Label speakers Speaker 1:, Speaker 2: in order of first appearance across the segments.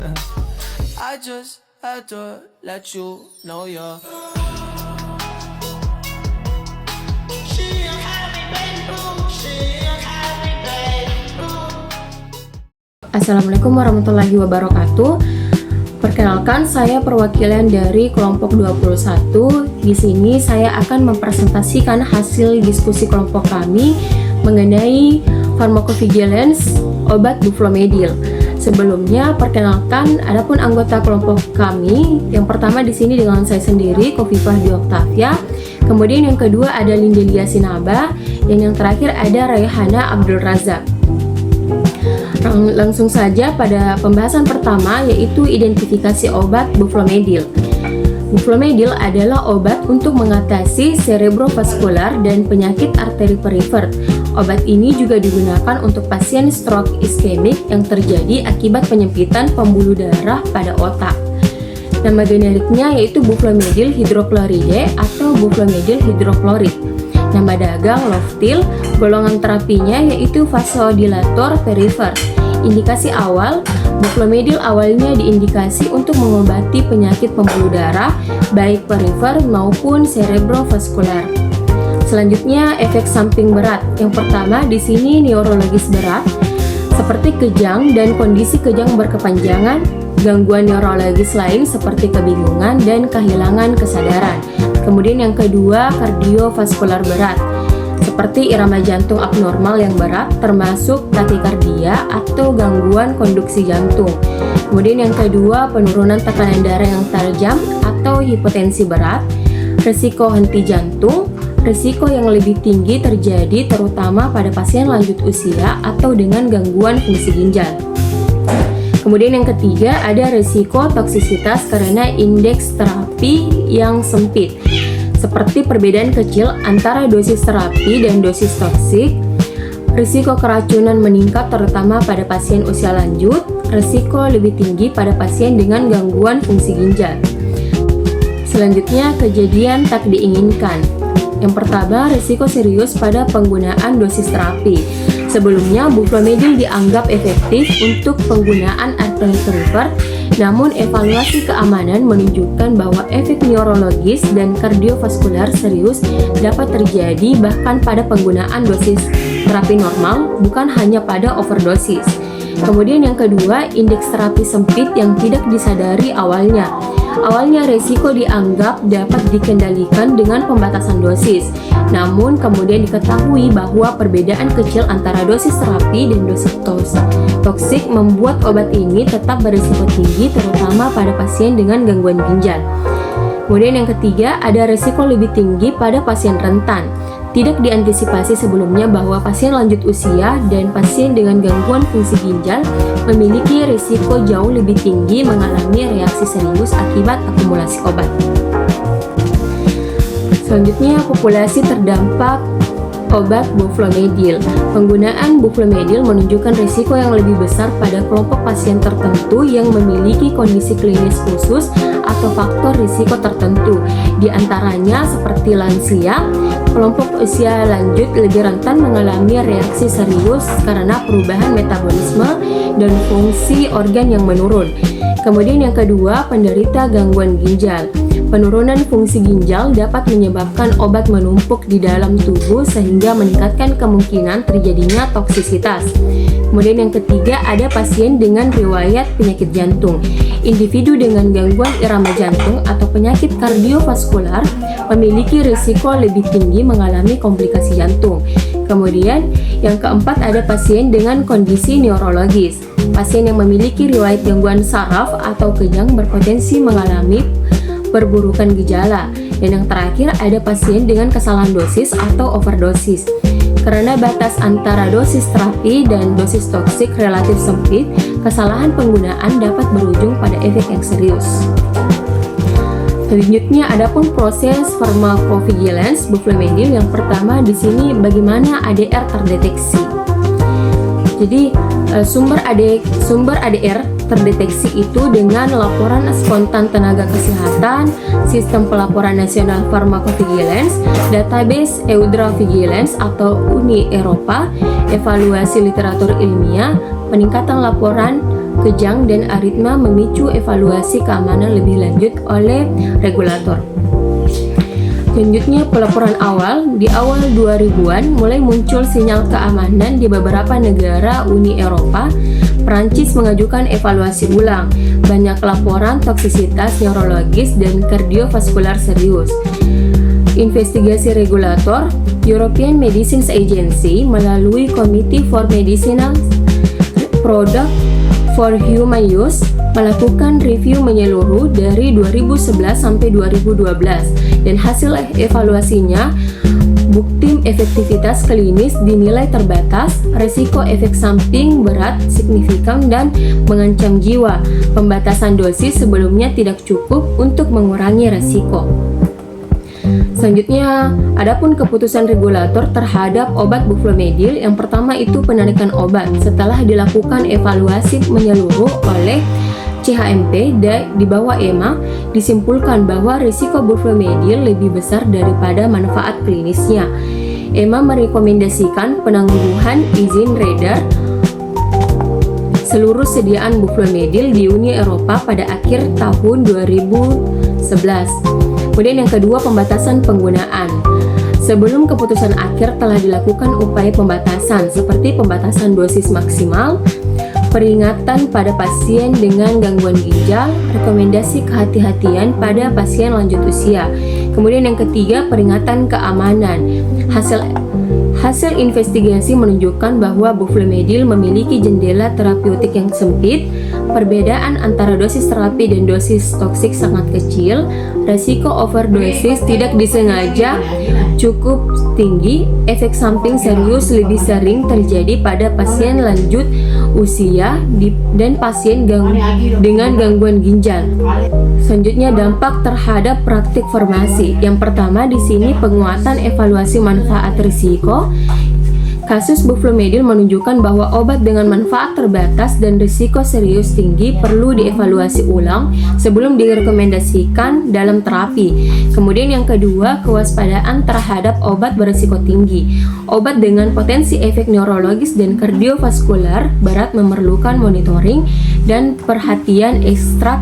Speaker 1: I just had to let you know you're.
Speaker 2: Assalamualaikum warahmatullahi wabarakatuh. Perkenalkan, saya perwakilan dari kelompok 21. Di sini saya akan mempresentasikan hasil diskusi kelompok kami mengenai pharmacovigilance obat Buflomedil. Sebelumnya, perkenalkan, adapun anggota kelompok kami, yang pertama di sini dengan saya sendiri, Kofifah Dwi Oktavia. Kemudian yang kedua ada Lindelia Sinaba, dan yang terakhir ada Rayhana Abdul Razak. Langsung saja pada pembahasan pertama, yaitu identifikasi obat Buflomedil. Buflomedil adalah obat untuk mengatasi cerebrovaskular dan penyakit arteri perifer. Obat ini juga digunakan untuk pasien stroke iskemik yang terjadi akibat penyempitan pembuluh darah pada otak. Nama generiknya yaitu Buflomedil hidrokloride atau Buflomedil hidroklorid. Nama dagang Loftil, golongan terapinya yaitu vasodilator perifer. Indikasi awal, Buflomedil awalnya diindikasi untuk mengobati penyakit pembuluh darah, baik perifer maupun cerebrovaskular. Selanjutnya, efek samping berat. Yang pertama di sini neurologis berat, seperti kejang dan kondisi kejang berkepanjangan, gangguan neurologis lain seperti kebingungan dan kehilangan kesadaran. Kemudian yang kedua, kardiovaskular berat, seperti irama jantung abnormal yang berat termasuk takikardia atau gangguan konduksi jantung. Kemudian yang kedua, penurunan tekanan darah yang tajam atau hipotensi berat, risiko henti jantung, risiko yang lebih tinggi terjadi terutama pada pasien lanjut usia atau dengan gangguan fungsi ginjal. Kemudian yang ketiga ada risiko toksisitas karena indeks terapi yang sempit, seperti perbedaan kecil antara dosis terapi dan dosis toksik, risiko keracunan meningkat terutama pada pasien usia lanjut, risiko lebih tinggi pada pasien dengan gangguan fungsi ginjal. Selanjutnya, kejadian tak diinginkan. Yang pertama, risiko serius pada penggunaan dosis terapi. Sebelumnya, Buflomedil dianggap efektif untuk penggunaan arteri perifer, namun evaluasi keamanan menunjukkan bahwa efek neurologis dan kardiovaskular serius dapat terjadi bahkan pada penggunaan dosis terapi normal, bukan hanya pada overdosis. Kemudian yang kedua, indeks terapi sempit yang tidak disadari awalnya. Awalnya risiko dianggap dapat dikendalikan dengan pembatasan dosis, namun kemudian diketahui bahwa perbedaan kecil antara dosis terapi dan dosis toksik membuat obat ini tetap berisiko tinggi terutama pada pasien dengan gangguan ginjal. Kemudian yang ketiga, ada risiko lebih tinggi pada pasien rentan. Tidak diantisipasi sebelumnya bahwa pasien lanjut usia dan pasien dengan gangguan fungsi ginjal memiliki risiko jauh lebih tinggi mengalami reaksi serius akibat akumulasi obat. Selanjutnya, populasi terdampak obat Buflomedil. Penggunaan Buflomedil menunjukkan risiko yang lebih besar pada kelompok pasien tertentu yang memiliki kondisi klinis khusus atau faktor risiko tertentu. Di antaranya seperti lansia, kelompok usia lanjut lebih rentan mengalami reaksi serius karena perubahan metabolisme dan fungsi organ yang menurun. Kemudian yang kedua, penderita gangguan ginjal. Penurunan fungsi ginjal dapat menyebabkan obat menumpuk di dalam tubuh sehingga meningkatkan kemungkinan terjadinya toksisitas. Kemudian yang ketiga, ada pasien dengan riwayat penyakit jantung. Individu dengan gangguan irama jantung atau penyakit kardiovaskular memiliki risiko lebih tinggi mengalami komplikasi jantung. Kemudian yang keempat, ada pasien dengan kondisi neurologis. Pasien yang memiliki riwayat gangguan saraf atau kejang berpotensi mengalami perburukan gejala. Dan yang terakhir, ada pasien dengan kesalahan dosis atau overdosis. Karena batas antara dosis terapi dan dosis toksik relatif sempit, kesalahan penggunaan dapat berujung pada efek yang serius. Selanjutnya, adapun proses pharmacovigilance Buflomedil. Yang pertama di sini bagaimana ADR terdeteksi. Jadi sumber ADR terdeteksi itu dengan laporan spontan tenaga kesehatan, sistem pelaporan nasional pharmacovigilance, database EUDRA Vigilance atau Uni Eropa, evaluasi literatur ilmiah, peningkatan laporan kejang dan aritma memicu evaluasi keamanan lebih lanjut oleh regulator. Selanjutnya, pelaporan awal. Di awal 2000-an mulai muncul sinyal keamanan di beberapa negara Uni Eropa. Prancis mengajukan evaluasi ulang. Banyak laporan toksisitas neurologis dan kardiovaskular serius. Investigasi regulator. European Medicines Agency melalui Committee for Medicinal Product for Human Use melakukan review menyeluruh dari 2011 sampai 2012 dan hasil evaluasinya bukti efektivitas klinis dinilai terbatas, risiko efek samping berat, signifikan dan mengancam jiwa. Pembatasan dosis sebelumnya tidak cukup untuk mengurangi risiko. Selanjutnya, adapun keputusan regulator terhadap obat Buflomedil. Yang pertama itu penarikan obat. Setelah dilakukan evaluasi menyeluruh oleh CHMP di bawah EMA, disimpulkan bahwa risiko Buflomedil lebih besar daripada manfaat klinisnya. EMA merekomendasikan penangguhan izin beredar seluruh sediaan Buflomedil di Uni Eropa pada akhir tahun 2011. Kemudian yang kedua, pembatasan penggunaan. Sebelum keputusan akhir telah dilakukan upaya pembatasan seperti pembatasan dosis maksimal, peringatan pada pasien dengan gangguan ginjal, rekomendasi kehati-hatian pada pasien lanjut usia. Kemudian yang ketiga, peringatan keamanan. Hasil investigasi menunjukkan bahwa Buflomedil memiliki jendela terapeutik yang sempit. Perbedaan antara dosis terapi dan dosis toksik sangat kecil. Resiko overdosis tidak disengaja cukup tinggi. Efek samping serius lebih sering terjadi pada pasien lanjut usia dan pasien dengan gangguan ginjal. Selanjutnya, dampak terhadap praktik farmasi. Yang pertama di sini penguatan evaluasi manfaat risiko. Kasus Buflomedil menunjukkan bahwa obat dengan manfaat terbatas dan risiko serius tinggi perlu dievaluasi ulang sebelum direkomendasikan dalam terapi. Kemudian yang kedua, kewaspadaan terhadap obat berisiko tinggi. Obat dengan potensi efek neurologis dan kardiovaskular berat memerlukan monitoring dan perhatian ekstra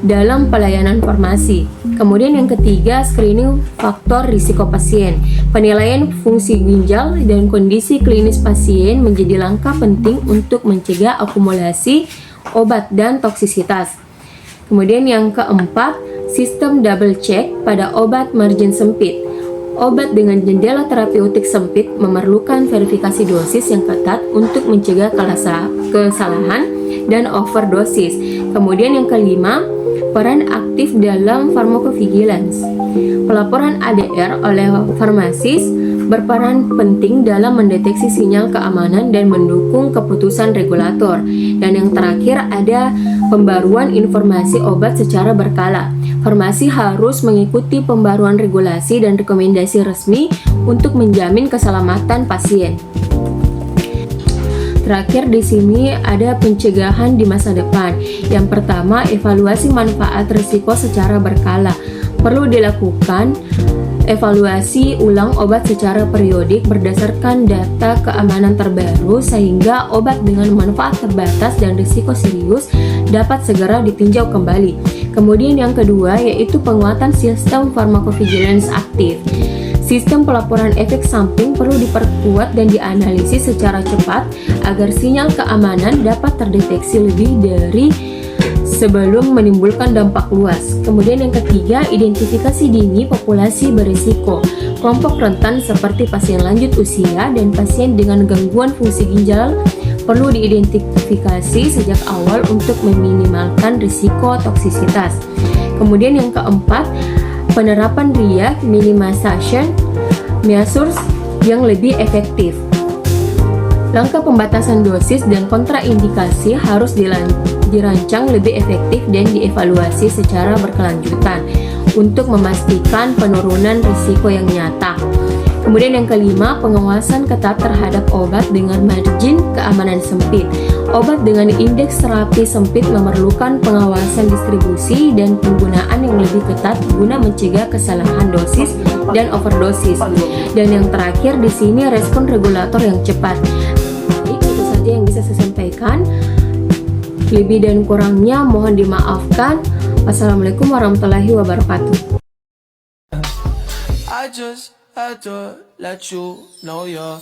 Speaker 2: dalam pelayanan farmasi. Kemudian yang ketiga, screening faktor risiko pasien. Penilaian fungsi ginjal dan kondisi klinis pasien menjadi langkah penting untuk mencegah akumulasi obat dan toksisitas. Kemudian yang keempat, sistem double check pada obat margin sempit. Obat dengan jendela terapeutik sempit memerlukan verifikasi dosis yang ketat untuk mencegah kesalahan dan overdosis. Kemudian yang kelima, peran aktif dalam pharmacovigilance. Pelaporan ADR oleh farmasis berperan penting dalam mendeteksi sinyal keamanan dan mendukung keputusan regulator. Dan yang terakhir ada pembaruan informasi obat secara berkala. Farmasi harus mengikuti pembaruan regulasi dan rekomendasi resmi untuk menjamin keselamatan pasien. Terakhir di sini ada pencegahan di masa depan. Yang pertama, evaluasi manfaat risiko secara berkala. Perlu dilakukan evaluasi ulang obat secara periodik berdasarkan data keamanan terbaru sehingga obat dengan manfaat terbatas dan risiko serius dapat segera ditinjau kembali. Kemudian yang kedua yaitu penguatan sistem pharmacovigilance aktif. Sistem pelaporan efek samping perlu diperkuat dan dianalisis secara cepat agar sinyal keamanan dapat terdeteksi lebih dari sebelum menimbulkan dampak luas. Kemudian yang ketiga, identifikasi dini populasi berisiko. Kelompok rentan seperti pasien lanjut usia dan pasien dengan gangguan fungsi ginjal perlu diidentifikasi sejak awal untuk meminimalkan risiko toksisitas. Kemudian yang keempat, penerapan RIA minimization measures yang lebih efektif. Langkah pembatasan dosis dan kontraindikasi harus dirancang lebih efektif dan dievaluasi secara berkelanjutan untuk memastikan penurunan risiko yang nyata. Kemudian yang kelima, pengawasan ketat terhadap obat dengan margin keamanan sempit. Obat dengan indeks terapi sempit memerlukan pengawasan distribusi dan penggunaan yang lebih ketat guna mencegah kesalahan dosis dan overdosis. Dan yang terakhir di sini respon regulator yang cepat. Itu saja yang bisa saya sampaikan. Lebih dan kurangnya mohon dimaafkan. Wassalamualaikum warahmatullahi wabarakatuh.
Speaker 1: I just had to let you know you're